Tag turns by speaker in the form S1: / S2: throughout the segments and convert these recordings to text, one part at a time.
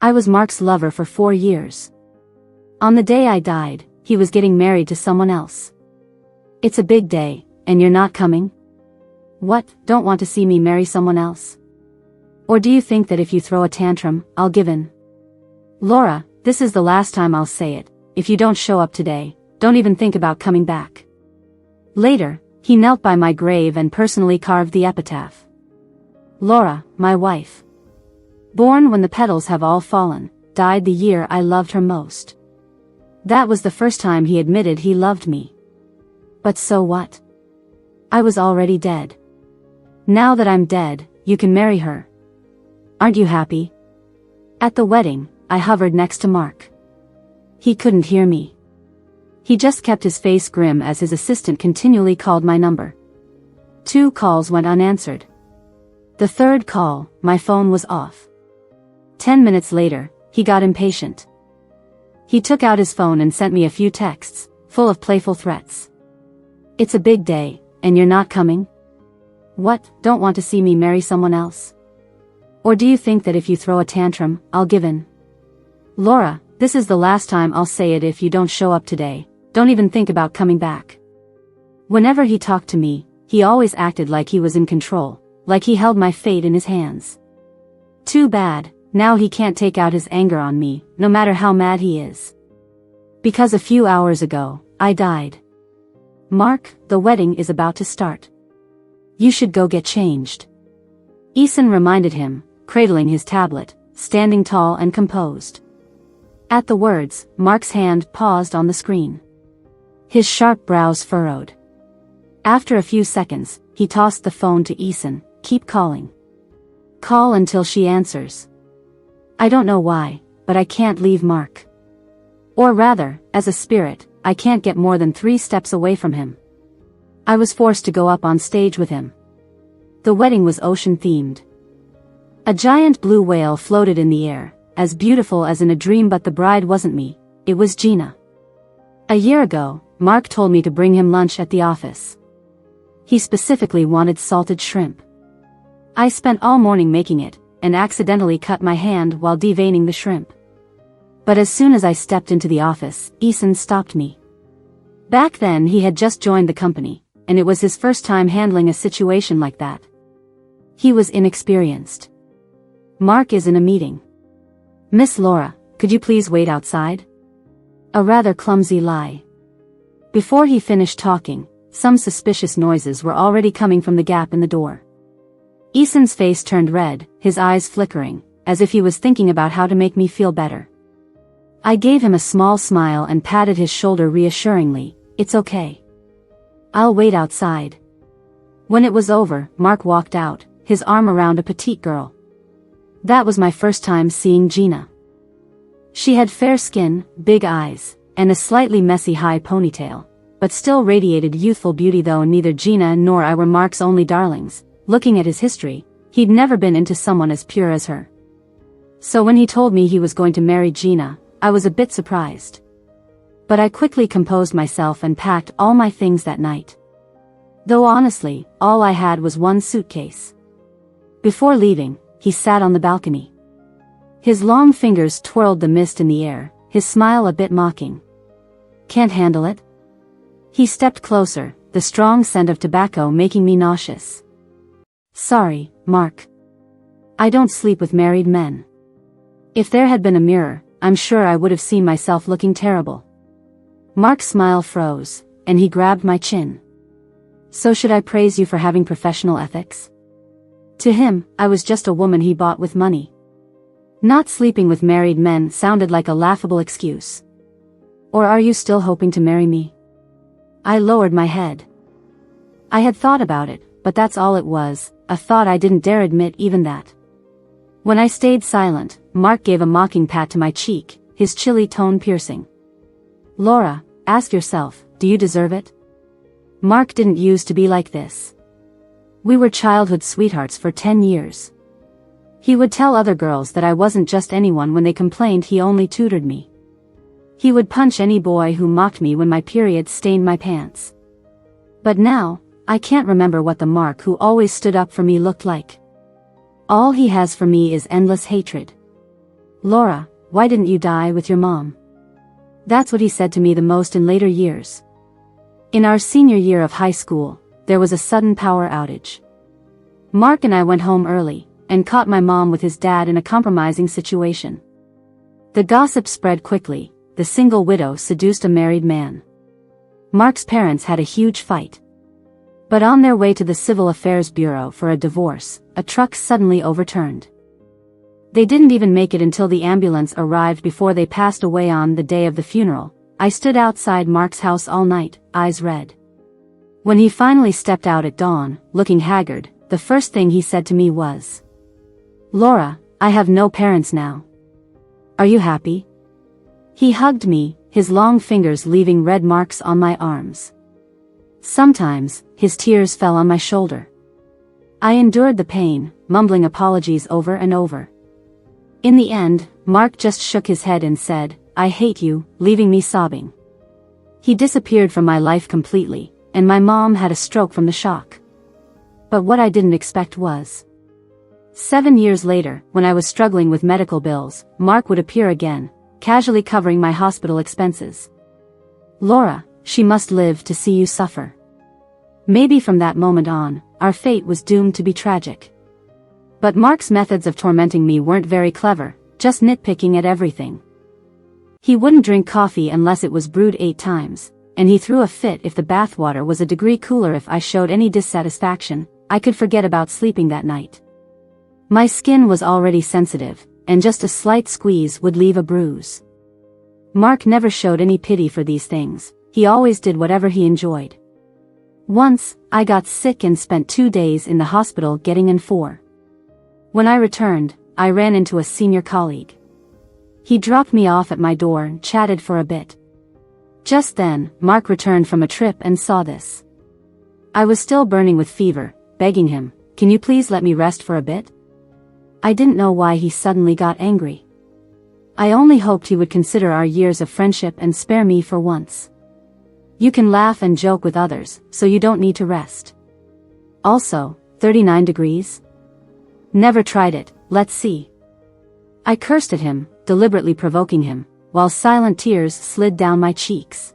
S1: I was Mark's lover for 4 years. On the day I died, he was getting married to someone else. It's a big day, and you're not coming? What, don't want to see me marry someone else? Or do you think that if you throw a tantrum, I'll give in? Laura, this is the last time I'll say it. If you don't show up today, don't even think about coming back. Later, he knelt by my grave and personally carved the epitaph. Laura, my wife. Born when the petals have all fallen, died the year I loved her most. That was the first time he admitted he loved me. But so what? I was already dead. Now that I'm dead, you can marry her. Aren't you happy? At the wedding, I hovered next to Mark. He couldn't hear me. He just kept his face grim as his assistant continually called my number. 2 calls went unanswered. The 3rd call, my phone was off. 10 minutes later, he got impatient. He took out his phone and sent me a few texts, full of playful threats. It's a big day, and you're not coming? What, don't want to see me marry someone else? Or do you think that if you throw a tantrum, I'll give in? Laura, this is the last time I'll say it. If you don't show up today, don't even think about coming back. Whenever he talked to me, he always acted like he was in control, like he held my fate in his hands. Too bad, now he can't take out his anger on me, no matter how mad he is. Because a few hours ago, I died. Mark, the wedding is about to start. You should go get changed. Ethan reminded him, cradling his tablet, standing tall and composed. At the words, Mark's hand paused on the screen. His sharp brows furrowed. After a few seconds, he tossed the phone to Ethan. Keep calling. Call until she answers. I don't know why, but I can't leave Mark. Or rather, as a spirit, I can't get more than 3 steps away from him. I was forced to go up on stage with him. The wedding was ocean-themed. A giant blue whale floated in the air, as beautiful as in a dream, but the bride wasn't me, it was Gina. A year ago, Mark told me to bring him lunch at the office. He specifically wanted salted shrimp. I spent all morning making it, and accidentally cut my hand while deveining the shrimp. But as soon as I stepped into the office, Ethan stopped me. Back then he had just joined the company, and it was his first time handling a situation like that. He was inexperienced. Mark is in a meeting. Miss Laura, could you please wait outside? A rather clumsy lie. Before he finished talking, some suspicious noises were already coming from the gap in the door. Ethan's face turned red, his eyes flickering, as if he was thinking about how to make me feel better. I gave him a small smile and patted his shoulder reassuringly. It's okay. I'll wait outside. When it was over, Mark walked out, his arm around a petite girl. That was my first time seeing Gina. She had fair skin, big eyes, and a slightly messy high ponytail, but still radiated youthful beauty. Though neither Gina nor I were Mark's only darlings, looking at his history, he'd never been into someone as pure as her. So when he told me he was going to marry Gina, I was a bit surprised. But I quickly composed myself and packed all my things that night. Though honestly, all I had was one suitcase. Before leaving, he sat on the balcony. His long fingers twirled the mist in the air, his smile a bit mocking. Can't handle it? He stepped closer, the strong scent of tobacco making me nauseous. Sorry, Mark. I don't sleep with married men. If there had been a mirror, I'm sure I would have seen myself looking terrible. Mark's smile froze, and he grabbed my chin. So should I praise you for having professional ethics? To him, I was just a woman he bought with money. Not sleeping with married men sounded like a laughable excuse. Or are you still hoping to marry me? I lowered my head. I had thought about it, but that's all it was, a thought I didn't dare admit even that. When I stayed silent, Mark gave a mocking pat to my cheek, his chilly tone piercing. Laura, ask yourself, do you deserve it? Mark didn't used to be like this. We were childhood sweethearts for 10 years. He would tell other girls that I wasn't just anyone when they complained he only tutored me. He would punch any boy who mocked me when my period stained my pants. But now, I can't remember what the Mark who always stood up for me looked like. All he has for me is endless hatred. "Laura, why didn't you die with your mom?" That's what he said to me the most in later years. In our senior year of high school, there was a sudden power outage. Mark and I went home early, and caught my mom with his dad in a compromising situation. The gossip spread quickly. The single widow seduced a married man. Mark's parents had a huge fight. But on their way to the Civil Affairs Bureau for a divorce, a truck suddenly overturned. They didn't even make it until the ambulance arrived before they passed away on the day of the funeral. I stood outside Mark's house all night, eyes red. When he finally stepped out at dawn, looking haggard, the first thing he said to me was, "Laura, I have no parents now. Are you happy?" He hugged me, his long fingers leaving red marks on my arms. Sometimes, his tears fell on my shoulder. I endured the pain, mumbling apologies over and over. In the end, Mark just shook his head and said, "I hate you," leaving me sobbing. He disappeared from my life completely, and my mom had a stroke from the shock. But what I didn't expect was, 7 years later, when I was struggling with medical bills, Mark would appear again, casually covering my hospital expenses. "Laura, she must live to see you suffer." Maybe from that moment on, our fate was doomed to be tragic. But Mark's methods of tormenting me weren't very clever, just nitpicking at everything. He wouldn't drink coffee unless it was brewed 8 times, and he threw a fit if the bathwater was a degree cooler. If I showed any dissatisfaction, I could forget about sleeping that night. My skin was already sensitive, and just a slight squeeze would leave a bruise. Mark never showed any pity for these things. He always did whatever he enjoyed. Once, I got sick and spent 2 days in the hospital getting in 4. When I returned, I ran into a senior colleague. He dropped me off at my door and chatted for a bit. Just then, Mark returned from a trip and saw this. I was still burning with fever, begging him, "Can you please let me rest for a bit?" I didn't know why he suddenly got angry. I only hoped he would consider our years of friendship and spare me for once. You can laugh and joke with others, so you don't need to rest. Also, 39 degrees? Never tried it, let's see. I cursed at him, deliberately provoking him, while silent tears slid down my cheeks.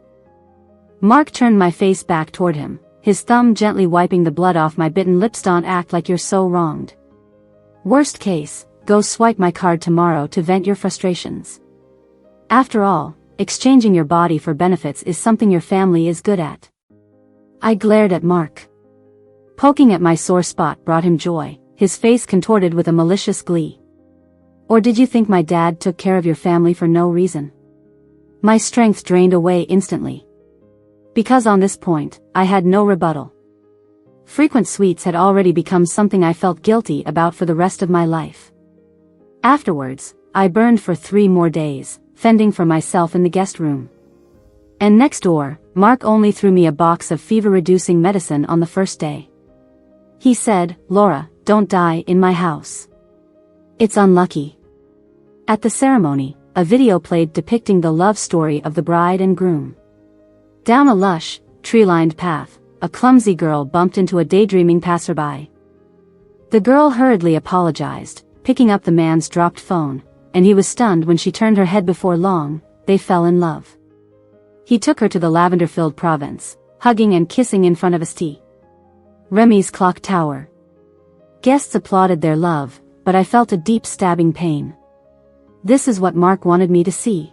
S1: Mark turned my face back toward him, his thumb gently wiping the blood off my bitten lips. "Don't act like you're so wronged. Worst case, go swipe my card tomorrow to vent your frustrations. After all, exchanging your body for benefits is something your family is good at." I glared at Mark. Poking at my sore spot brought him joy, his face contorted with a malicious glee. "Or did you think my dad took care of your family for no reason?" My strength drained away instantly. Because on this point, I had no rebuttal. Frequent sweets had already become something I felt guilty about for the rest of my life. Afterwards, I burned for 3 more days, fending for myself in the guest room. And next door, Mark only threw me a box of fever-reducing medicine on the first day. He said, "Laura, don't die in my house. It's unlucky." At the ceremony, a video played depicting the love story of the bride and groom. Down a lush, tree-lined path, a clumsy girl bumped into a daydreaming passerby. The girl hurriedly apologized, picking up the man's dropped phone, and he was stunned when she turned her head. Before long, they fell in love. He took her to the lavender-filled Provence, hugging and kissing in front of a St. Remy's clock tower. Guests applauded their love, but I felt a deep stabbing pain. This is what Mark wanted me to see.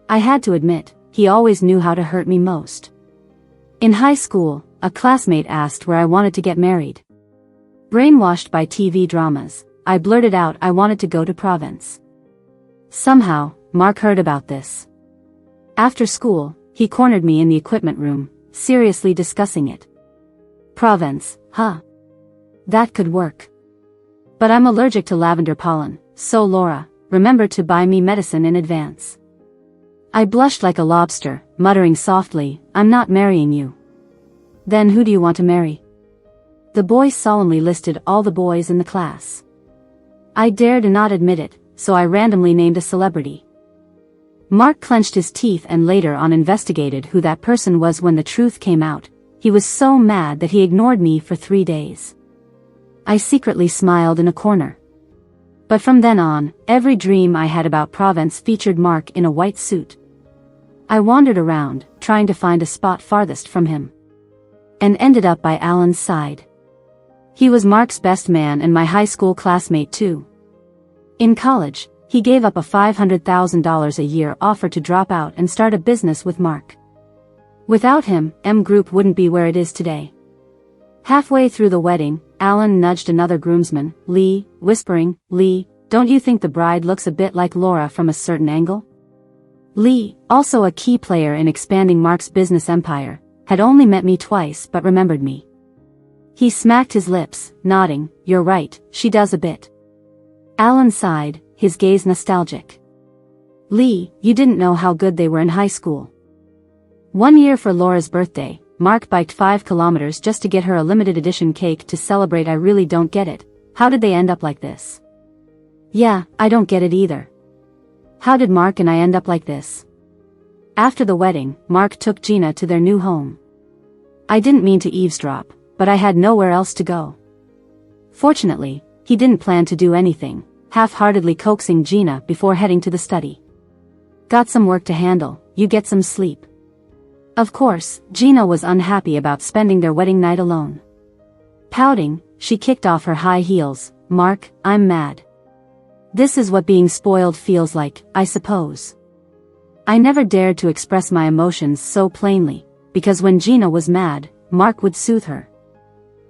S1: I had to admit, he always knew how to hurt me most. In high school, a classmate asked where I wanted to get married. Brainwashed by TV dramas, I blurted out I wanted to go to Provence. Somehow, Mark heard about this. After school, he cornered me in the equipment room, seriously discussing it. "Provence, huh? That could work. But I'm allergic to lavender pollen, so Laura, remember to buy me medicine in advance." I blushed like a lobster, muttering softly, "I'm not marrying you." "Then who do you want to marry?" The boy solemnly listed all the boys in the class. I dared not admit it, so I randomly named a celebrity. Mark clenched his teeth and later on investigated who that person was. When the truth came out, he was so mad that he ignored me for 3 days. I secretly smiled in a corner. But from then on, every dream I had about Provence featured Mark in a white suit. I wandered around, trying to find a spot farthest from him. And ended up by Alan's side. He was Mark's best man and my high school classmate too. In college, he gave up a $500,000 a year offer to drop out and start a business with Mark. Without him, M Group wouldn't be where it is today. Halfway through the wedding, Alan nudged another groomsman, Lee, whispering, "Lee, don't you think the bride looks a bit like Laura from a certain angle?" Lee, also a key player in expanding Mark's business empire, had only met me twice but remembered me. He smacked his lips, nodding, "You're right, she does a bit." Alan sighed, his gaze nostalgic. "Lee, you didn't know how good they were in high school. One year for Laura's birthday, Mark biked 5 kilometers just to get her a limited edition cake to celebrate. I really don't get it. How did they end up like this?" "Yeah, I don't get it either. How did Mark and I end up like this?" After the wedding, Mark took Gina to their new home. I didn't mean to eavesdrop, but I had nowhere else to go. Fortunately, he didn't plan to do anything, half-heartedly coaxing Gina before heading to the study. "Got some work to handle, you get some sleep." Of course, Gina was unhappy about spending their wedding night alone. Pouting, she kicked off her high heels. "Mark, I'm mad. This is what being spoiled feels like, I suppose." I never dared to express my emotions so plainly, because when Gina was mad, Mark would soothe her.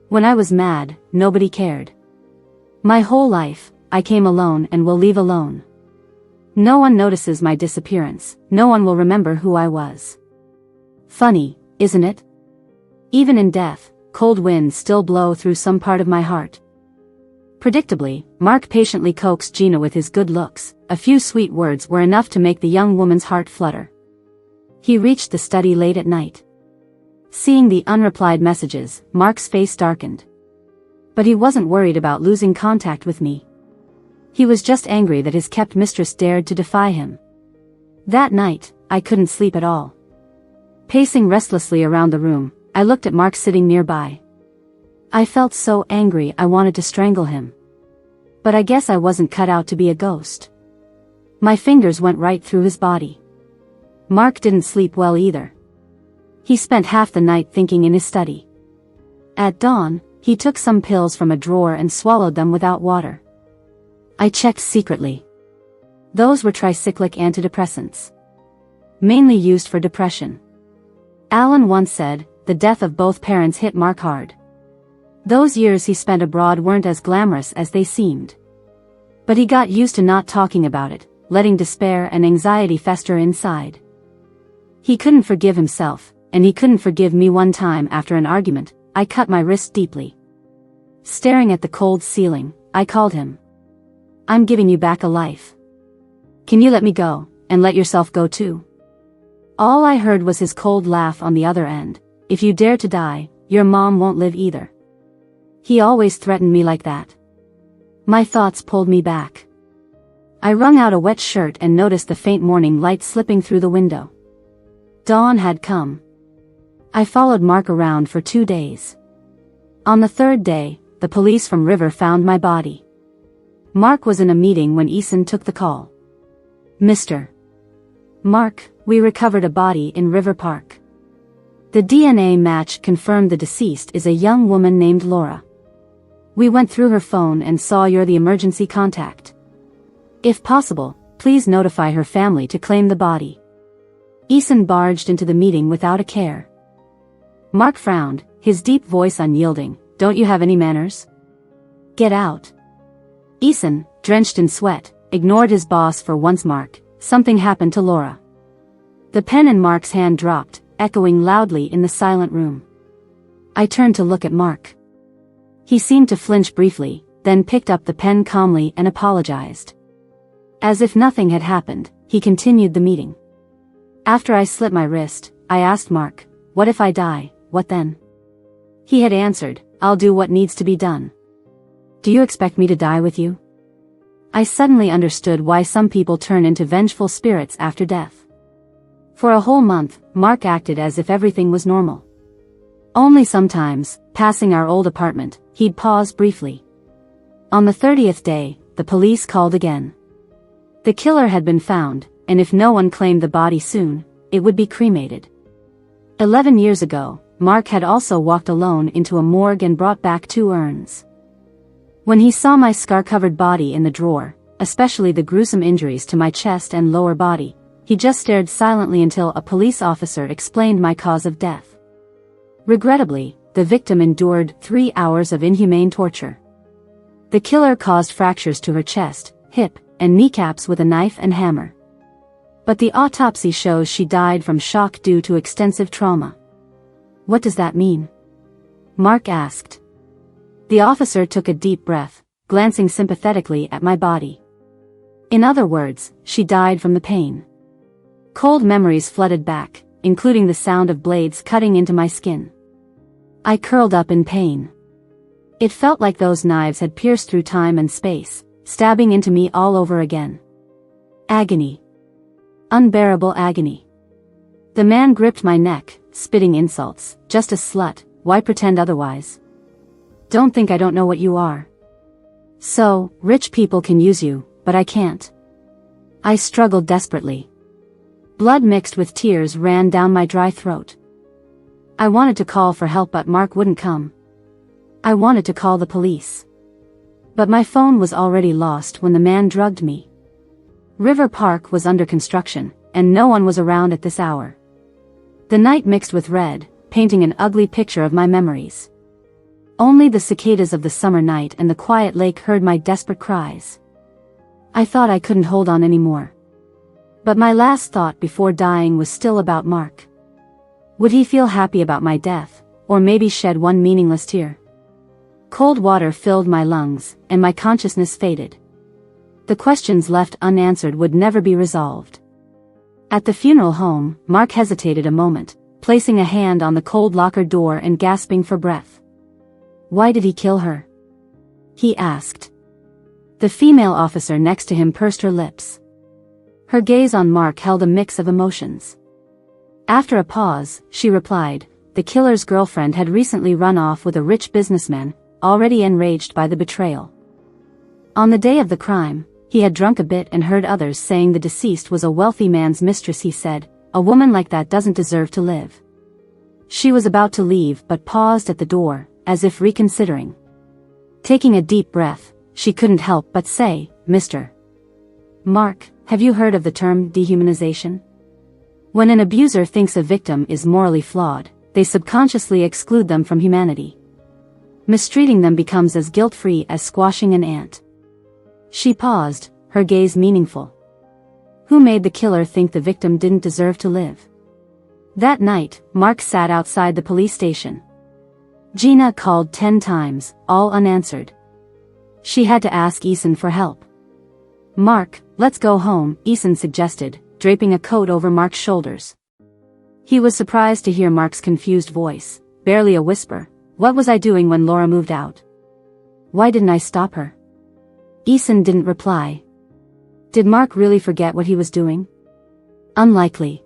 S1: When I was mad, nobody cared. My whole life, I came alone and will leave alone. No one notices my disappearance, no one will remember who I was. Funny, isn't it? Even in death, cold winds still blow through some part of my heart. Predictably, Mark patiently coaxed Gina with his good looks. A few sweet words were enough to make the young woman's heart flutter. He reached the study late at night. Seeing the unreplied messages, Mark's face darkened. But he wasn't worried about losing contact with me. He was just angry that his kept mistress dared to defy him. That night, I couldn't sleep at all. Pacing restlessly around the room, I looked at Mark sitting nearby. I felt so angry I wanted to strangle him. But I guess I wasn't cut out to be a ghost. My fingers went right through his body. Mark didn't sleep well either. He spent half the night thinking in his study. At dawn, he took some pills from a drawer and swallowed them without water. I checked secretly. Those were tricyclic antidepressants. Mainly used for depression. Alan once said, the death of both parents hit Mark hard. Those years he spent abroad weren't as glamorous as they seemed. But he got used to not talking about it, letting despair and anxiety fester inside. He couldn't forgive himself, and he couldn't forgive me. One time after an argument, I cut my wrist deeply. Staring at the cold ceiling, I called him. "I'm giving you back a life. Can you let me go, and let yourself go too?" All I heard was his cold laugh on the other end. "If you dare to die, your mom won't live either." He always threatened me like that. My thoughts pulled me back. I wrung out a wet shirt and noticed the faint morning light slipping through the window. Dawn had come. I followed Mark around for 2 days. On the 3rd day, the police from River found my body. Mark was in a meeting when Eason took the call. "Mr. Mark, we recovered a body in River Park. The DNA match confirmed the deceased is a young woman named Laura. We went through her phone and saw you're the emergency contact. If possible, please notify her family to claim the body." Eason barged into the meeting without a care. Mark frowned, his deep voice unyielding. "Don't you have any manners? Get out." Eason, drenched in sweat, ignored his boss for once. "Mark, something happened to Laura." The pen in Mark's hand dropped, echoing loudly in the silent room. I turned to look at Mark. He seemed to flinch briefly, then picked up the pen calmly and apologized. As if nothing had happened, he continued the meeting. After I slit my wrist, I asked Mark, "What if I die, what then?" He had answered, "I'll do what needs to be done." "Do you expect me to die with you?" I suddenly understood why some people turn into vengeful spirits after death. For a whole month, Mark acted as if everything was normal. Only sometimes, passing our old apartment, he'd pause briefly. On the 30th day, the police called again. The killer had been found, and if no one claimed the body soon, it would be cremated. 11 years ago, Mark had also walked alone into a morgue and brought back 2 urns. When he saw my scar-covered body in the drawer, especially the gruesome injuries to my chest and lower body, he just stared silently until a police officer explained my cause of death. Regrettably, the victim endured 3 hours of inhumane torture. The killer caused fractures to her chest, hip, and kneecaps with a knife and hammer. But the autopsy shows she died from shock due to extensive trauma. What does that mean? Mark asked. The officer took a deep breath, glancing sympathetically at my body. In other words, she died from the pain. Cold memories flooded back, including the sound of blades cutting into my skin. I curled up in pain. It felt like those knives had pierced through time and space, stabbing into me all over again. Agony. Unbearable agony. The man gripped my neck, spitting insults. Just a slut, why pretend otherwise? Don't think I don't know what you are. So, rich people can use you, but I can't. I struggled desperately. Blood mixed with tears ran down my dry throat. I wanted to call for help but Mark wouldn't come. I wanted to call the police. But my phone was already lost when the man drugged me. River Park was under construction, and no one was around at this hour. The night mixed with red, painting an ugly picture of my memories. Only the cicadas of the summer night and the quiet lake heard my desperate cries. I thought I couldn't hold on anymore. But my last thought before dying was still about Mark. Would he feel happy about my death, or maybe shed one meaningless tear? Cold water filled my lungs, and my consciousness faded. The questions left unanswered would never be resolved. At the funeral home, Mark hesitated a moment, placing a hand on the cold locker door and gasping for breath. Why did he kill her? He asked. The female officer next to him pursed her lips. Her gaze on Mark held a mix of emotions. After a pause, she replied, the killer's girlfriend had recently run off with a rich businessman, already enraged by the betrayal. On the day of the crime, he had drunk a bit and heard others saying the deceased was a wealthy man's mistress. He said, a woman like that doesn't deserve to live. She was about to leave but paused at the door, as if reconsidering. Taking a deep breath, she couldn't help but say, Mr. Mark, have you heard of the term dehumanization? When an abuser thinks a victim is morally flawed, they subconsciously exclude them from humanity. Mistreating them becomes as guilt-free as squashing an ant. She paused, her gaze meaningful. Who made the killer think the victim didn't deserve to live? That night, Mark sat outside the police station. Gina called 10 times, all unanswered. She had to ask Eason for help. Mark, let's go home, Eason suggested, draping a coat over Mark's shoulders. He was surprised to hear Mark's confused voice, barely a whisper. What was I doing when Laura moved out? Why didn't I stop her? Eason didn't reply. Did Mark really forget what he was doing? Unlikely.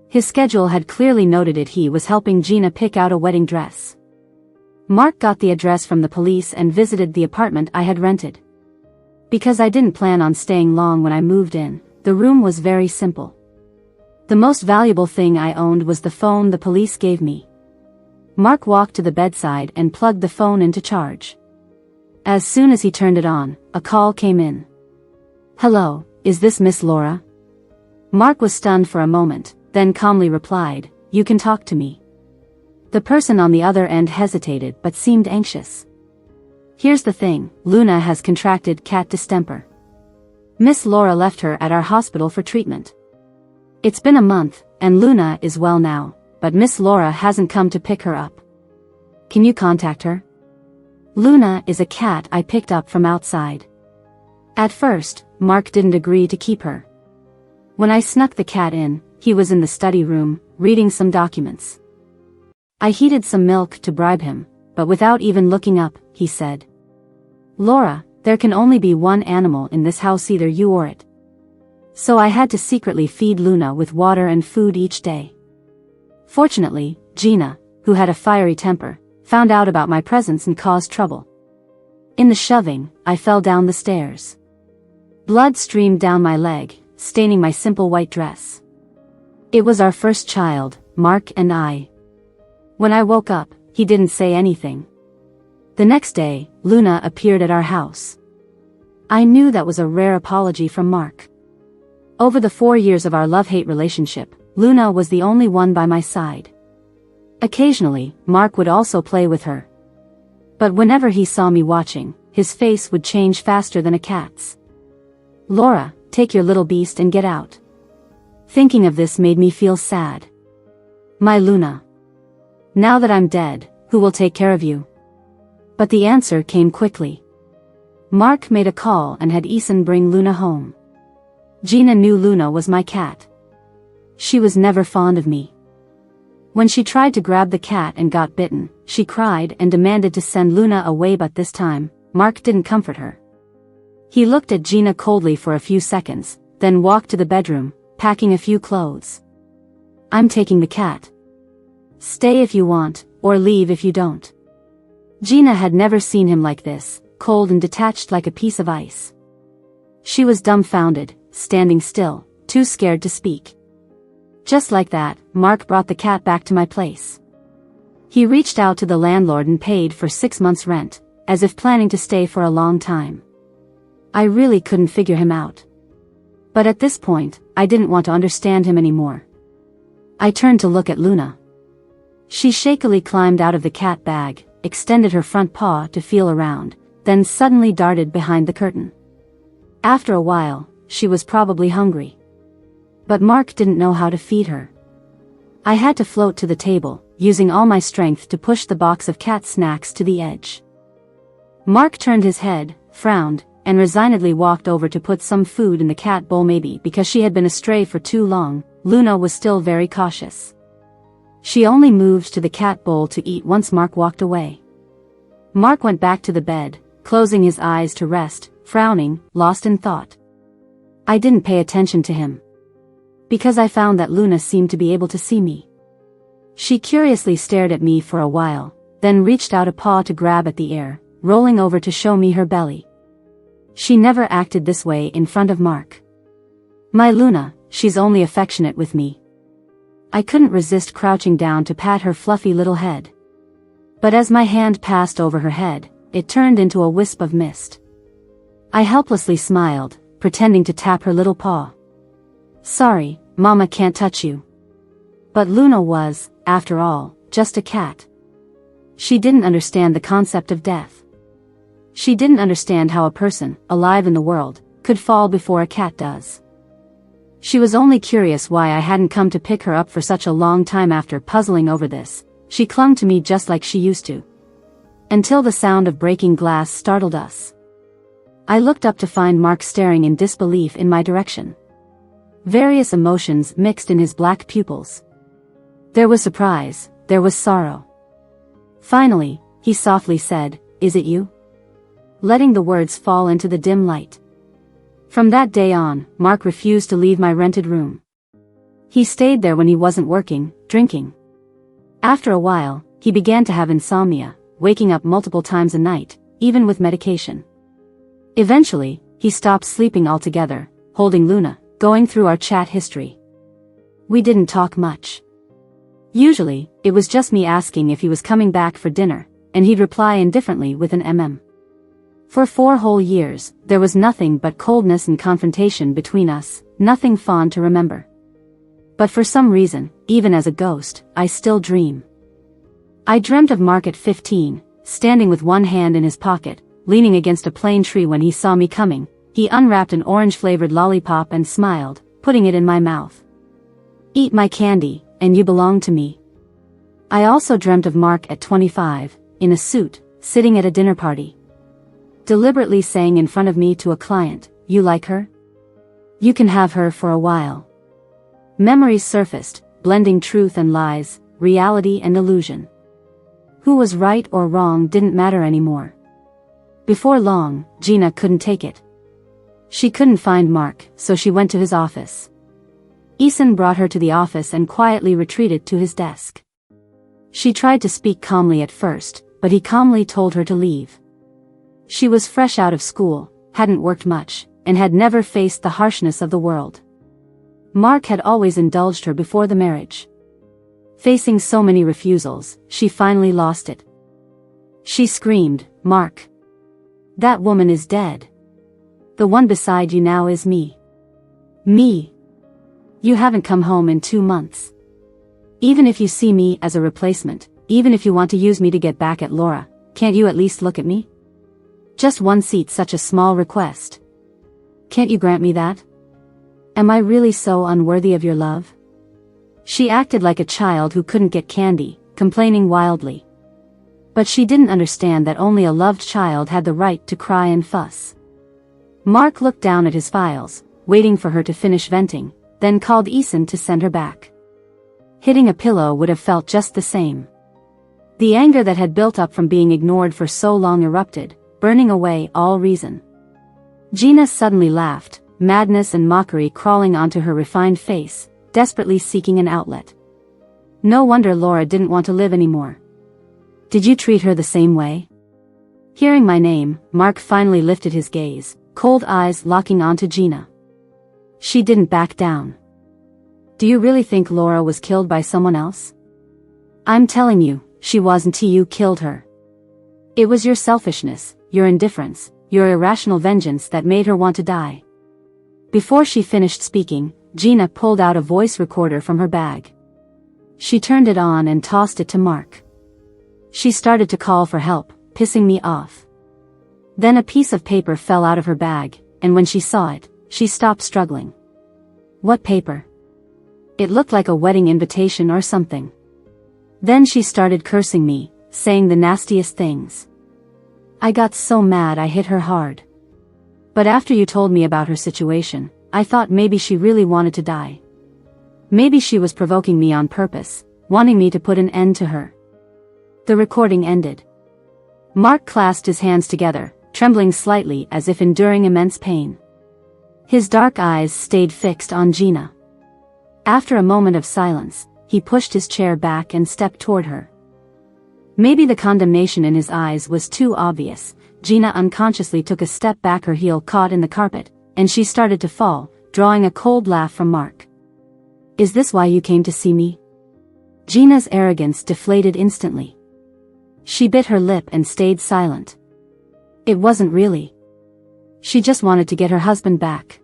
S1: His schedule had clearly noted it. He was helping Gina pick out a wedding dress. Mark got the address from the police and visited the apartment I had rented. Because I didn't plan on staying long when I moved in, the room was very simple. The most valuable thing I owned was the phone the police gave me. Mark walked to the bedside and plugged the phone into charge. As soon as he turned it on, a call came in. Hello, is this Miss Laura? Mark was stunned for a moment, then calmly replied, you can talk to me. The person on the other end hesitated but seemed anxious. Here's the thing, Luna has contracted cat distemper. Miss Laura left her at our hospital for treatment. It's been a month, and Luna is well now, but Miss Laura hasn't come to pick her up. Can you contact her? Luna is a cat I picked up from outside. At first, Mark didn't agree to keep her. When I snuck the cat in, he was in the study room, reading some documents. I heated some milk to bribe him, but without even looking up, he said, Laura, there can only be one animal in this house, either you or it. So I had to secretly feed Luna with water and food each day. Fortunately, Gina, who had a fiery temper, found out about my presence and caused trouble. In the shoving, I fell down the stairs. Blood streamed down my leg, staining my simple white dress. It was our first child, Mark and I. When I woke up, he didn't say anything. The next day, Luna appeared at our house. I knew that was a rare apology from Mark. Over the 4 years of our love-hate relationship, Luna was the only one by my side. Occasionally, Mark would also play with her. But whenever he saw me watching, his face would change faster than a cat's. "Laura, take your little beast and get out." Thinking of this made me feel sad. My Luna. Now that I'm dead, who will take care of you? But the answer came quickly. Mark made a call and had Ethan bring Luna home. Gina knew Luna was my cat. She was never fond of me. When she tried to grab the cat and got bitten, she cried and demanded to send Luna away, but this time, Mark didn't comfort her. He looked at Gina coldly for a few seconds, then walked to the bedroom, packing a few clothes. "I'm taking the cat. Stay if you want, or leave if you don't." Gina had never seen him like this, cold and detached like a piece of ice. She was dumbfounded, standing still, too scared to speak. Just like that, Mark brought the cat back to my place. He reached out to the landlord and paid for 6 months' rent, as if planning to stay for a long time. I really couldn't figure him out. But at this point, I didn't want to understand him anymore. I turned to look at Luna. She shakily climbed out of the cat bag, extended her front paw to feel around, then suddenly darted behind the curtain. After a while, she was probably hungry. But Mark didn't know how to feed her. I had to float to the table, using all my strength to push the box of cat snacks to the edge. Mark turned his head, frowned, and resignedly walked over to put some food in the cat bowl. Maybe because she had been astray for too long, Luna was still very cautious. She only moved to the cat bowl to eat once Mark walked away. Mark went back to the bed, closing his eyes to rest, frowning, lost in thought. I didn't pay attention to him. Because I found that Luna seemed to be able to see me. She curiously stared at me for a while, then reached out a paw to grab at the air, rolling over to show me her belly. She never acted this way in front of Mark. My Luna, she's only affectionate with me. I couldn't resist crouching down to pat her fluffy little head. But as my hand passed over her head, it turned into a wisp of mist. I helplessly smiled, pretending to tap her little paw. "Sorry, Mama can't touch you." But Luna was, after all, just a cat. She didn't understand the concept of death. She didn't understand how a person, alive in the world, could fall before a cat does. She was only curious why I hadn't come to pick her up for such a long time. After puzzling over this, she clung to me just like she used to. Until the sound of breaking glass startled us. I looked up to find Mark staring in disbelief in my direction. Various emotions mixed in his black pupils. There was surprise, there was sorrow. Finally, he softly said, "Is it you?" Letting the words fall into the dim light. From that day on, Mark refused to leave my rented room. He stayed there when he wasn't working, drinking. After a while, he began to have insomnia, waking up multiple times a night, even with medication. Eventually, he stopped sleeping altogether, holding Luna, going through our chat history. We didn't talk much. Usually, it was just me asking if he was coming back for dinner, and he'd reply indifferently with an mm. For 4 whole years, there was nothing but coldness and confrontation between us, nothing fond to remember. But for some reason, even as a ghost, I still dream. I dreamt of Mark at 15, standing with one hand in his pocket, leaning against a plane tree. When he saw me coming, he unwrapped an orange-flavored lollipop and smiled, putting it in my mouth. "Eat my candy, and you belong to me." I also dreamt of Mark at 25, in a suit, sitting at a dinner party. Deliberately saying in front of me to a client, "You like her? You can have her for a while." Memories surfaced, blending truth and lies, reality and illusion. Who was right or wrong didn't matter anymore. Before long, Gina couldn't take it. She couldn't find Mark, so she went to his office. Ethan brought her to the office and quietly retreated to his desk. She tried to speak calmly at first, but he calmly told her to leave. She was fresh out of school, hadn't worked much, and had never faced the harshness of the world. Mark had always indulged her before the marriage. Facing so many refusals, she finally lost it. She screamed, "Mark! That woman is dead. The one beside you now is me. Me! You haven't come home in 2 months. Even if you see me as a replacement, even if you want to use me to get back at Laura, can't you at least look at me? Just one seat, such a small request. Can't you grant me that? Am I really so unworthy of your love?" She acted like a child who couldn't get candy, complaining wildly. But she didn't understand that only a loved child had the right to cry and fuss. Mark looked down at his files, waiting for her to finish venting, then called Eason to send her back. Hitting a pillow would have felt just the same. The anger that had built up from being ignored for so long erupted, burning away all reason. Gina suddenly laughed, madness and mockery crawling onto her refined face, desperately seeking an outlet. No wonder Laura didn't want to live anymore. Did you treat her the same way? Hearing my name, Mark finally lifted his gaze, cold eyes locking onto Gina. She didn't back down. Do you really think Laura was killed by someone else? I'm telling you, she wasn't. You killed her. It was your selfishness, your indifference, your irrational vengeance that made her want to die. Before she finished speaking, Gina pulled out a voice recorder from her bag. She turned it on and tossed it to Mark. She started to call for help, pissing me off. Then a piece of paper fell out of her bag, and when she saw it, she stopped struggling. What paper? It looked like a wedding invitation or something. Then she started cursing me, saying the nastiest things. I got so mad I hit her hard. But after you told me about her situation, I thought maybe she really wanted to die. Maybe she was provoking me on purpose, wanting me to put an end to her. The recording ended. Mark clasped his hands together, trembling slightly as if enduring immense pain. His dark eyes stayed fixed on Gina. After a moment of silence, he pushed his chair back and stepped toward her. Maybe the condemnation in his eyes was too obvious. Gina unconsciously took a step back, her heel caught in the carpet, and she started to fall, drawing a cold laugh from Mark. Is this why you came to see me? Gina's arrogance deflated instantly. She bit her lip and stayed silent. It wasn't really. She just wanted to get her husband back.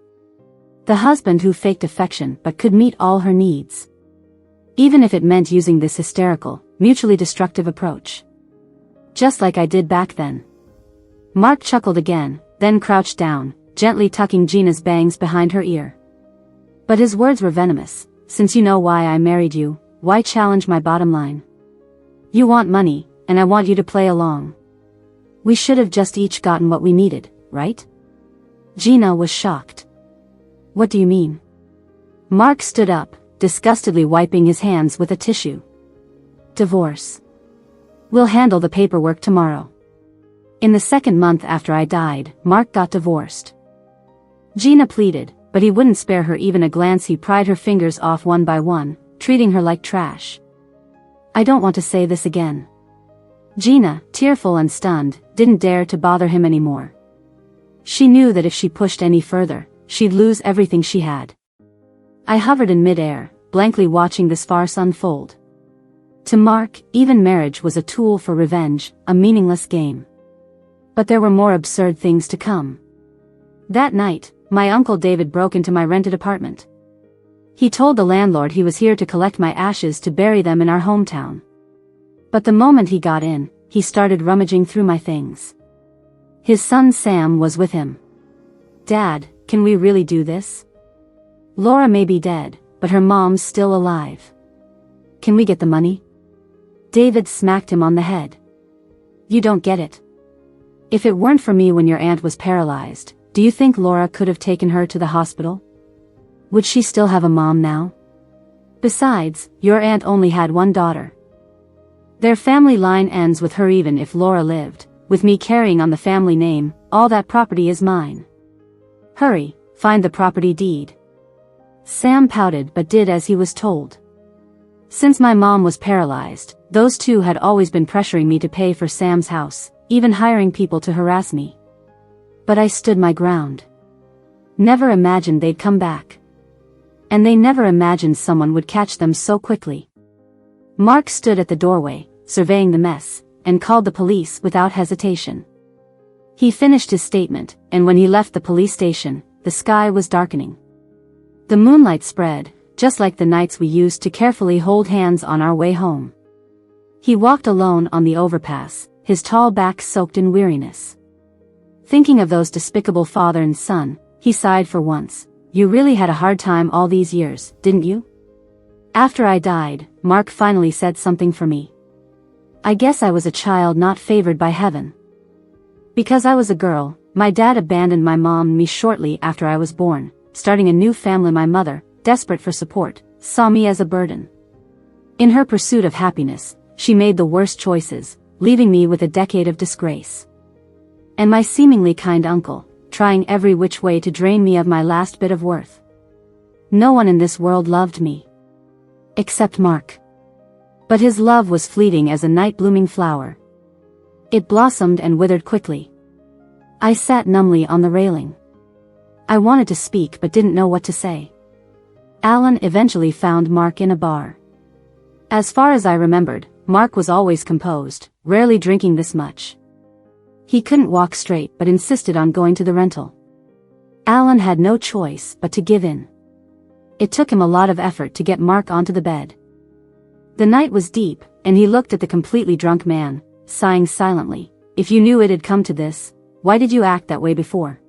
S1: The husband who faked affection but could meet all her needs. Even if it meant using this hysterical, mutually destructive approach. Just like I did back then. Mark chuckled again, then crouched down, gently tucking Gina's bangs behind her ear. But his words were venomous. Since you know why I married you, why challenge my bottom line? You want money, and I want you to play along. We should have just each gotten what we needed, right? Gina was shocked. What do you mean? Mark stood up, disgustedly wiping his hands with a tissue. Divorce. We'll handle the paperwork tomorrow. In the 2nd month after I died, Mark got divorced. Gina pleaded, but he wouldn't spare her even a glance. He pried her fingers off one by one, treating her like trash. I don't want to say this again. Gina, tearful and stunned, didn't dare to bother him anymore. She knew that if she pushed any further, she'd lose everything she had. I hovered in midair, blankly watching this farce unfold. To Mark, even marriage was a tool for revenge, a meaningless game. But there were more absurd things to come. That night, my Uncle David broke into my rented apartment. He told the landlord he was here to collect my ashes to bury them in our hometown. But the moment he got in, he started rummaging through my things. His son Sam was with him. Dad, can we really do this? Laura may be dead, but her mom's still alive. Can we get the money? David smacked him on the head. You don't get it. If it weren't for me when your aunt was paralyzed, do you think Laura could have taken her to the hospital? Would she still have a mom now? Besides, your aunt only had one daughter. Their family line ends with her. Even if Laura lived, with me carrying on the family name, all that property is mine. Hurry, find the property deed. Sam pouted but did as he was told. Since my mom was paralyzed, those two had always been pressuring me to pay for Sam's house, even hiring people to harass me. But I stood my ground. Never imagined they'd come back. And they never imagined someone would catch them so quickly. Mark stood at the doorway, surveying the mess, and called the police without hesitation. He finished his statement, and when he left the police station, the sky was darkening. The moonlight spread, just like the nights we used to carefully hold hands on our way home. He walked alone on the overpass, his tall back soaked in weariness. Thinking of those despicable father and son, he sighed for once. You really had a hard time all these years, didn't you? After I died, Mark finally said something for me. I guess I was a child not favored by heaven. Because I was a girl, my dad abandoned my mom and me shortly after I was born, starting a new family. My mother, desperate for support, saw me as a burden. In her pursuit of happiness, she made the worst choices, leaving me with a decade of disgrace. And my seemingly kind uncle, trying every which way to drain me of my last bit of worth. No one in this world loved me. Except Mark. But his love was fleeting as a night-blooming flower. It blossomed and withered quickly. I sat numbly on the railing. I wanted to speak but didn't know what to say. Alan eventually found Mark in a bar. As far as I remembered, Mark was always composed, rarely drinking this much. He couldn't walk straight but insisted on going to the rental. Alan had no choice but to give in. It took him a lot of effort to get Mark onto the bed. The night was deep, and he looked at the completely drunk man, sighing silently. If you knew it had come to this, why did you act that way before?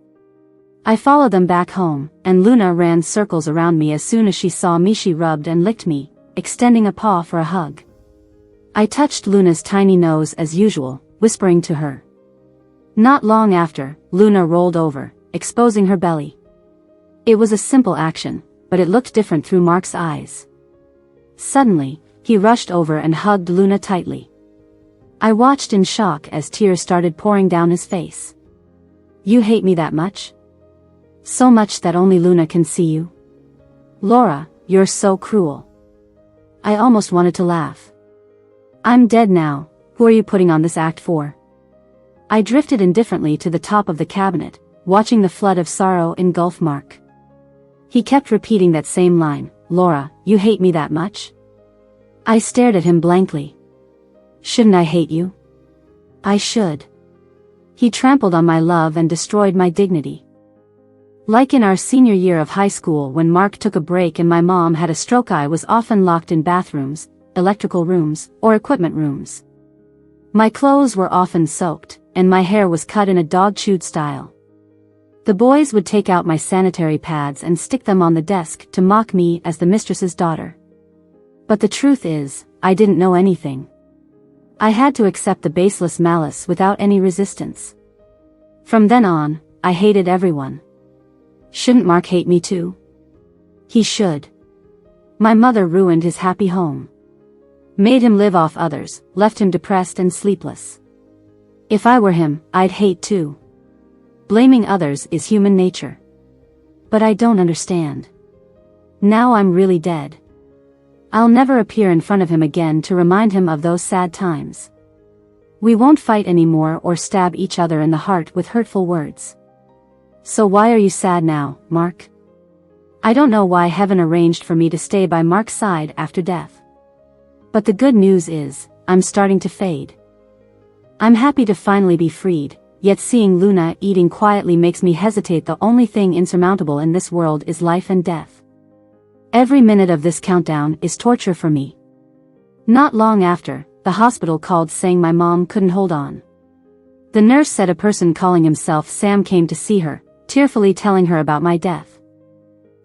S1: I followed them back home, and Luna ran circles around me. As soon as she saw me, she rubbed and licked me, extending a paw for a hug. I touched Luna's tiny nose as usual, whispering to her. Not long after, Luna rolled over, exposing her belly. It was a simple action, but it looked different through Mark's eyes. Suddenly, he rushed over and hugged Luna tightly. I watched in shock as tears started pouring down his face. You hate me that much? So much that only Luna can see you? Laura, you're so cruel. I almost wanted to laugh. I'm dead now, who are you putting on this act for? I drifted indifferently to the top of the cabinet, watching the flood of sorrow engulf Mark. He kept repeating that same line, Laura, you hate me that much? I stared at him blankly. Shouldn't I hate you? I should. He trampled on my love and destroyed my dignity. Like in our senior year of high school when Mark took a break and my mom had a stroke, I was often locked in bathrooms, electrical rooms, or equipment rooms. My clothes were often soaked, and my hair was cut in a dog-chewed style. The boys would take out my sanitary pads and stick them on the desk to mock me as the mistress's daughter. But the truth is, I didn't know anything. I had to accept the baseless malice without any resistance. From then on, I hated everyone. Shouldn't Mark hate me too? He should. My mother ruined his happy home. Made him live off others, left him depressed and sleepless. If I were him, I'd hate too. Blaming others is human nature. But I don't understand. Now I'm really dead. I'll never appear in front of him again to remind him of those sad times. We won't fight anymore or stab each other in the heart with hurtful words. So why are you sad now, Mark? I don't know why heaven arranged for me to stay by Mark's side after death. But the good news is, I'm starting to fade. I'm happy to finally be freed, yet seeing Luna eating quietly makes me hesitate. The only thing insurmountable in this world is life and death. Every minute of this countdown is torture for me. Not long after, the hospital called saying my mom couldn't hold on. The nurse said a person calling himself Sam came to see her, tearfully telling her about my death.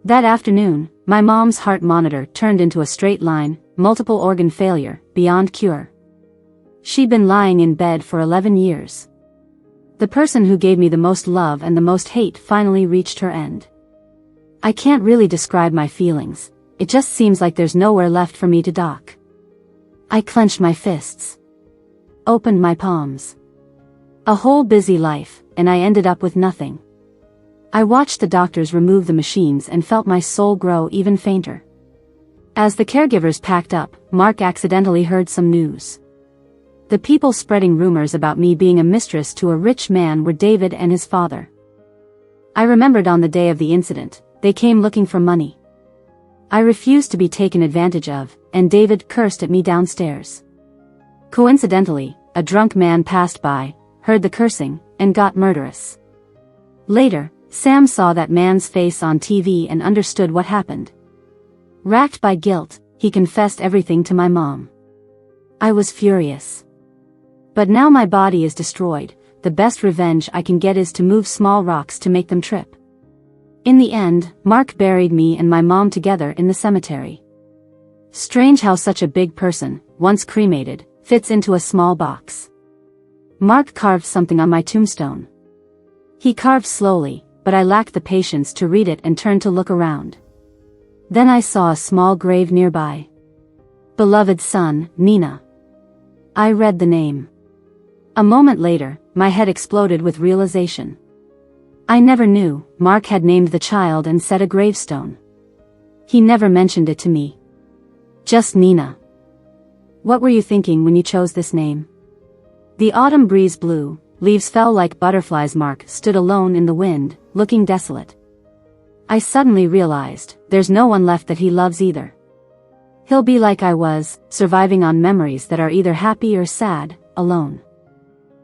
S1: That afternoon, my mom's heart monitor turned into a straight line, multiple organ failure, beyond cure. She'd been lying in bed for 11 years. The person who gave me the most love and the most hate finally reached her end. I can't really describe my feelings, it just seems like there's nowhere left for me to dock. I clenched my fists. Opened my palms. A whole busy life, and I ended up with nothing. I watched the doctors remove the machines and felt my soul grow even fainter. As the caregivers packed up, Mark accidentally heard some news. The people spreading rumors about me being a mistress to a rich man were David and his father. I remembered on the day of the incident, they came looking for money. I refused to be taken advantage of, and David cursed at me downstairs. Coincidentally, a drunk man passed by, heard the cursing, and got murderous. Later, Sam saw that man's face on TV and understood what happened. Racked by guilt, he confessed everything to my mom. I was furious. But now my body is destroyed, the best revenge I can get is to move small rocks to make them trip. In the end, Mark buried me and my mom together in the cemetery. Strange how such a big person, once cremated, fits into a small box. Mark carved something on my tombstone. He carved slowly, but I lacked the patience to read it and turned to look around. Then I saw a small grave nearby. Beloved son, Nina. I read the name. A moment later, my head exploded with realization. I never knew Mark had named the child and set a gravestone. He never mentioned it to me. Just Nina. What were you thinking when you chose this name? The autumn breeze blew, leaves fell like butterflies. Mark stood alone in the wind, looking desolate. I suddenly realized, there's no one left that he loves either. He'll be like I was, surviving on memories that are either happy or sad, alone.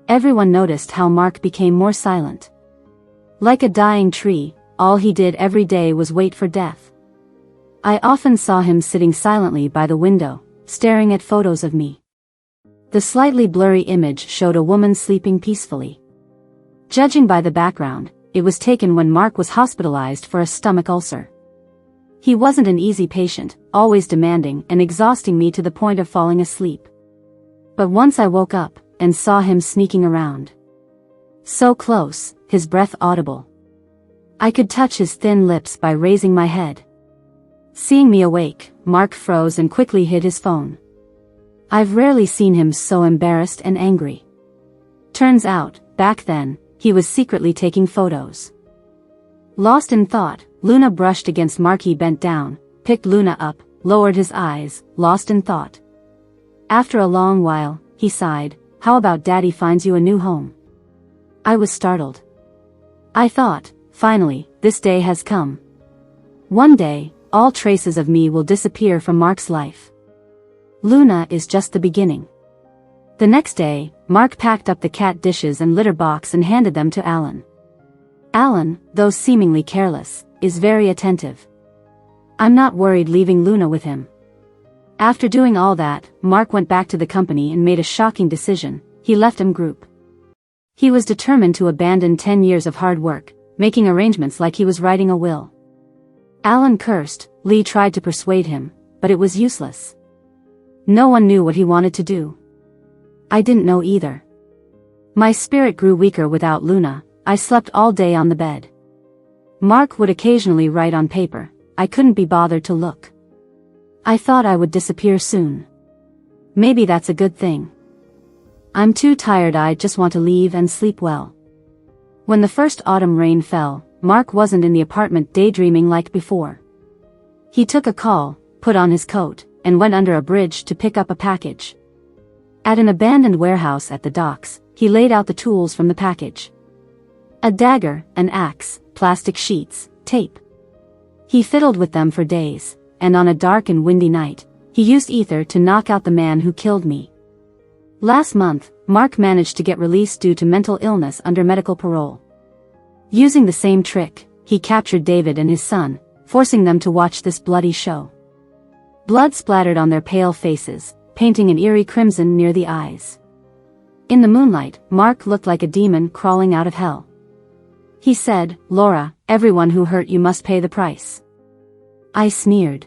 S1: Everyone noticed how Mark became more silent. Like a dying tree, all he did every day was wait for death. I often saw him sitting silently by the window, staring at photos of me. The slightly blurry image showed a woman sleeping peacefully. Judging by the background, it was taken when Mark was hospitalized for a stomach ulcer. He wasn't an easy patient, always demanding and exhausting me to the point of falling asleep. But once I woke up, and saw him sneaking around. So close, his breath audible. I could touch his thin lips by raising my head. Seeing me awake, Mark froze and quickly hid his phone. I've rarely seen him so embarrassed and angry. Turns out, back then, he was secretly taking photos. Lost in thought, Luna brushed against Mark. He bent down, picked Luna up, lowered his eyes, lost in thought. After a long while, he sighed, "How about Daddy finds you a new home?" I was startled. I thought, finally, this day has come. One day, all traces of me will disappear from Mark's life. Luna is just the beginning. The next day, Mark packed up the cat dishes and litter box and handed them to Alan. Alan, though seemingly careless, is very attentive. I'm not worried leaving Luna with him. After doing all that, Mark went back to the company and made a shocking decision. He left Group. He was determined to abandon 10 years of hard work, making arrangements like he was writing a will. Alan cursed. Lee tried to persuade him, but it was useless. No one knew what he wanted to do. I didn't know either. My spirit grew weaker without Luna. I slept all day on the bed. Mark would occasionally write on paper. I couldn't be bothered to look. I thought I would disappear soon. Maybe that's a good thing. I'm too tired. I just want to leave and sleep well. When the first autumn rain fell, Mark wasn't in the apartment daydreaming like before. He took a call, put on his coat, and went under a bridge to pick up a package. At an abandoned warehouse at the docks, he laid out the tools from the package. A dagger, an axe, plastic sheets, tape. He fiddled with them for days, and on a dark and windy night, he used ether to knock out the man who killed me. Last month, Mark managed to get released due to mental illness under medical parole. Using the same trick, he captured David and his son, forcing them to watch this bloody show. Blood splattered on their pale faces, painting an eerie crimson near the eyes. In the moonlight, Mark looked like a demon crawling out of hell. He said, "Laura, everyone who hurt you must pay the price." I sneered.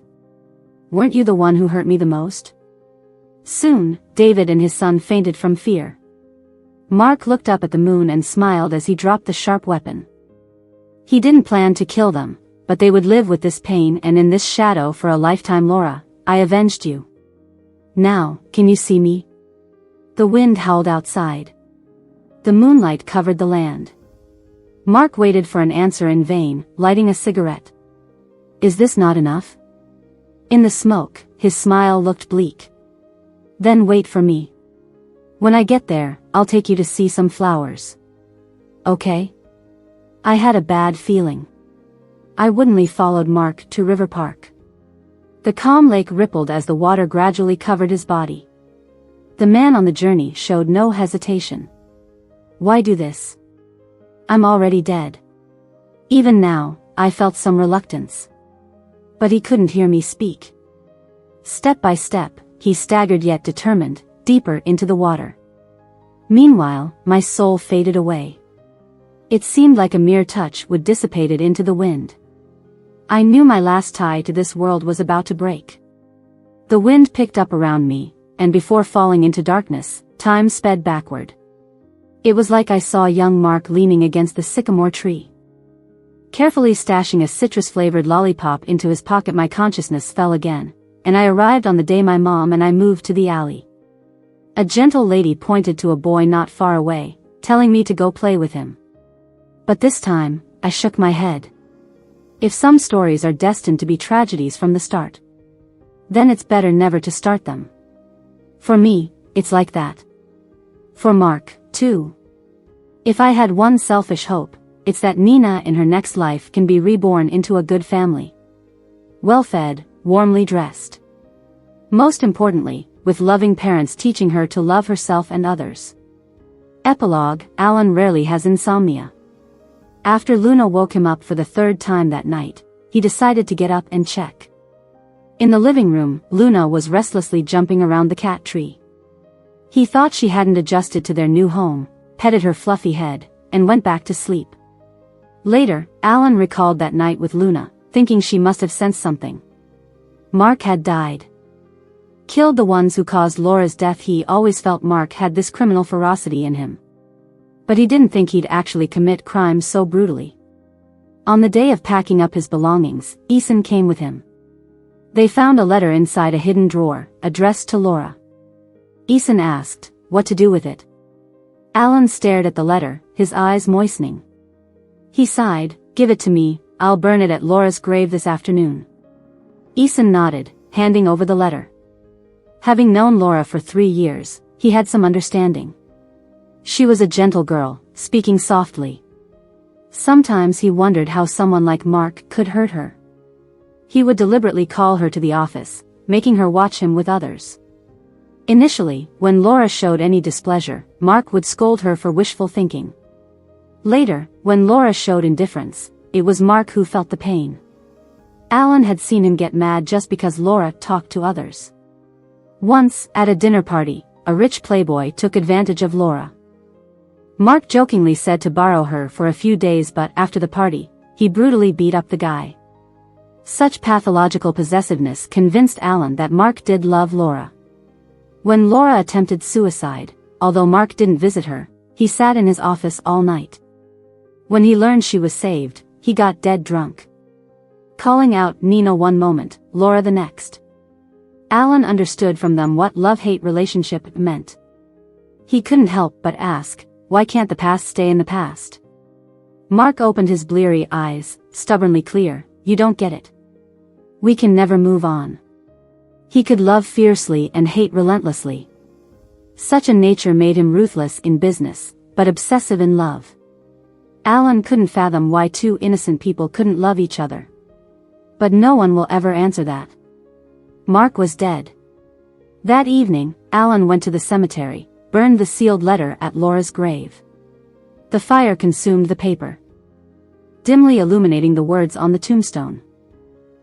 S1: "Weren't you the one who hurt me the most?" Soon, David and his son fainted from fear. Mark looked up at the moon and smiled as he dropped the sharp weapon. He didn't plan to kill them, but they would live with this pain and in this shadow for a lifetime. "Laura, I avenged you. Now, can you see me?" The wind howled outside. The moonlight covered the land. Mark waited for an answer in vain, lighting a cigarette. "Is this not enough?" In the smoke, his smile looked bleak. "Then wait for me. When I get there, I'll take you to see some flowers. Okay? I had a bad feeling. I woodenly followed Mark to River Park. The calm lake rippled as the water gradually covered his body. The man on the journey showed no hesitation. Why do this? I'm already dead. Even now, I felt some reluctance. But he couldn't hear me speak. Step by step, he staggered yet determined, deeper into the water. Meanwhile, my soul faded away. It seemed like a mere touch would dissipate it into the wind. I knew my last tie to this world was about to break. The wind picked up around me, and before falling into darkness, time sped backward. It was like I saw young Mark leaning against the sycamore tree. Carefully stashing a citrus-flavored lollipop into his pocket, my consciousness fell again, and I arrived on the day my mom and I moved to the alley. A gentle lady pointed to a boy not far away, telling me to go play with him. But this time, I shook my head. If some stories are destined to be tragedies from the start, then it's better never to start them. For me, it's like that. For Mark, too. If I had one selfish hope, it's that Nina in her next life can be reborn into a good family. Well-fed, warmly dressed. Most importantly, with loving parents teaching her to love herself and others. Epilogue, Alan rarely has insomnia. After Luna woke him up for the third time that night, he decided to get up and check. In the living room, Luna was restlessly jumping around the cat tree. He thought she hadn't adjusted to their new home, petted her fluffy head, and went back to sleep. Later, Alan recalled that night with Luna, thinking she must have sensed something. Mark had died. Killed the ones who caused Laura's death. He always felt Mark had this criminal ferocity in him. But he didn't think he'd actually commit crimes so brutally. On the day of packing up his belongings, Ethan came with him. They found a letter inside a hidden drawer, addressed to Laura. Ethan asked, what to do with it. Alan stared at the letter, his eyes moistening. He sighed, give it to me, I'll burn it at Laura's grave this afternoon. Ethan nodded, handing over the letter. Having known Laura for 3 years, he had some understanding. She was a gentle girl, speaking softly. Sometimes he wondered how someone like Mark could hurt her. He would deliberately call her to the office, making her watch him with others. Initially, when Laura showed any displeasure, Mark would scold her for wishful thinking. Later, when Laura showed indifference, it was Mark who felt the pain. Alan had seen him get mad just because Laura talked to others. Once, at a dinner party, a rich playboy took advantage of Laura. Mark jokingly said to borrow her for a few days, but after the party, he brutally beat up the guy. Such pathological possessiveness convinced Alan that Mark did love Laura. When Laura attempted suicide, although Mark didn't visit her, he sat in his office all night. When he learned she was saved, he got dead drunk. Calling out Nina one moment, Laura the next. Alan understood from them what love-hate relationship meant. He couldn't help but ask, why can't the past stay in the past? Mark opened his bleary eyes, stubbornly clear, you don't get it. We can never move on. He could love fiercely and hate relentlessly. Such a nature made him ruthless in business, but obsessive in love. Alan couldn't fathom why two innocent people couldn't love each other. But no one will ever answer that. Mark was dead. That evening, Alan went to the cemetery, burned the sealed letter at Laura's grave. The fire consumed the paper, dimly illuminating the words on the tombstone.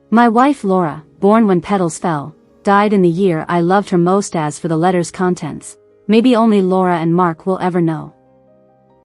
S1: My wife Laura, born when petals fell, died in the year I loved her most. As for the letter's contents, maybe only Laura and Mark will ever know.